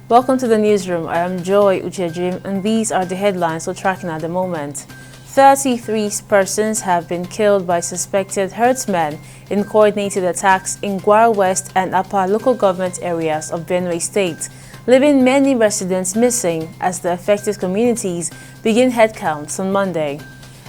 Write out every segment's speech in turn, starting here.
Welcome to the newsroom. I am Joy Uchejim, and these are the headlines we're tracking at the moment. 33 persons have been killed by suspected herdsmen in coordinated attacks in Gwara West and Apa local government areas of Benue State, leaving many residents missing as the affected communities begin headcounts on Monday.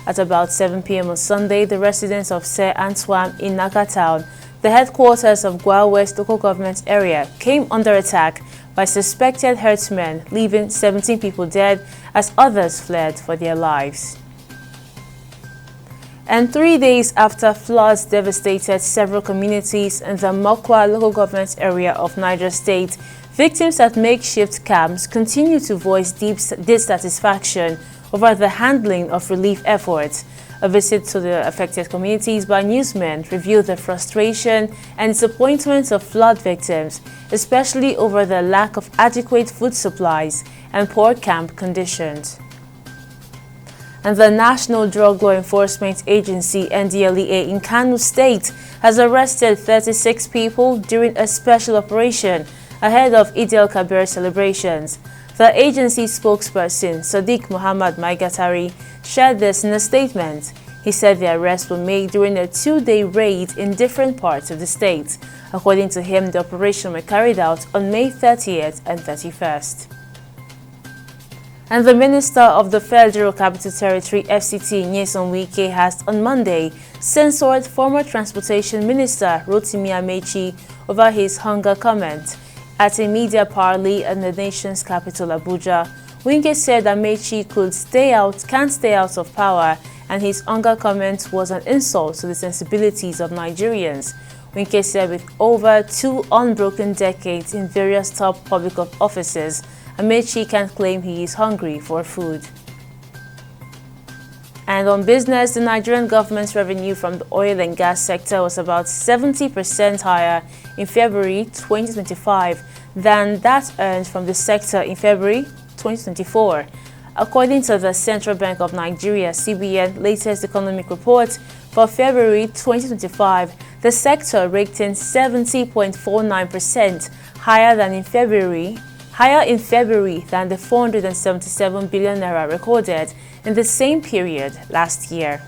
At about 7 p.m. on Sunday, the residents of Se Antwam in Naka Town, the headquarters of Gwara West local government area, came under attack by suspected herdsmen, leaving 17 people dead as others fled for their lives. And 3 days after floods devastated several communities in the Mokwa local government area of Niger State, victims at makeshift camps continue to voice deep dissatisfaction over the handling of relief efforts. A visit to the affected communities by newsmen revealed the frustration and disappointment of flood victims, especially over the lack of adequate food supplies and poor camp conditions. And the National Drug Law Enforcement Agency (NDLEA) in Kano State has arrested 36 people during a special operation ahead of Eid el-Kabir celebrations. The agency spokesperson, Sadiq Muhammad Maigatari, shared this in a statement. He said the arrests were made during a 2-day raid in different parts of the state. According to him, the operation was carried out on May 30th and 31st. And the Minister of the Federal Capital Territory (FCT), Nyesom Wike, has on Monday censored former Transportation Minister Rotimi Amechi over his hunger comment. At a media parley in the nation's capital, Abuja, Wike said Amechi can't stay out of power, and his hunger comment was an insult to the sensibilities of Nigerians. Wike said with over 2 unbroken decades in various top public offices, Amechi can't claim he is hungry for food. And on business, the Nigerian government's revenue from the oil and gas sector was about 70% higher in February 2025 than that earned from the sector in February 2024. According to the Central Bank of Nigeria (CBN) latest economic report for February 2025, the sector raked in 70.49% higher in February than the 477 billion naira recorded in the same period last year.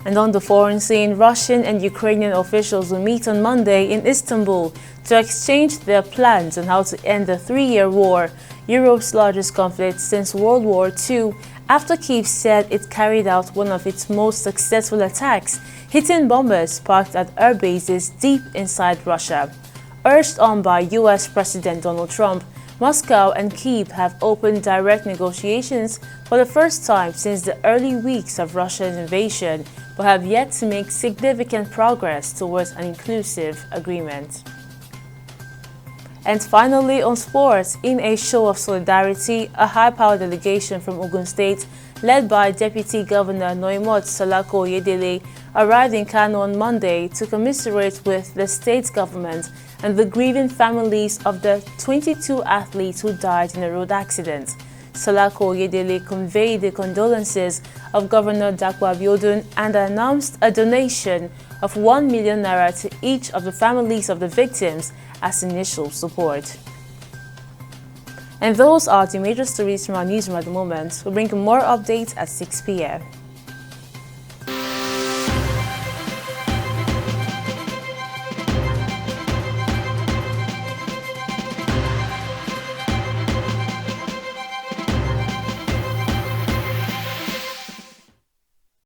And on the foreign scene, Russian and Ukrainian officials will meet on Monday in Istanbul to exchange their plans on how to end the 3-year war, Europe's largest conflict since World War II, after Kyiv said it carried out one of its most successful attacks, hitting bombers parked at air bases deep inside Russia. Urged on by U.S. President Donald Trump, Moscow and Kyiv have opened direct negotiations for the first time since the early weeks of Russia's invasion, but have yet to make significant progress towards an inclusive agreement. And finally, on sports, in a show of solidarity, a high-powered delegation from Ogun State, led by Deputy Governor Noimot Salako Oyedele, arrived in Kano on Monday to commiserate with the state government and the grieving families of the 22 athletes who died in a road accident. Salako Oyedele conveyed the condolences of Governor Dapo Abiodun and announced a donation of 1 million naira to each of the families of the victims as initial support. And those are the major stories from our newsroom at the moment. We'll bring you more updates at 6 p.m.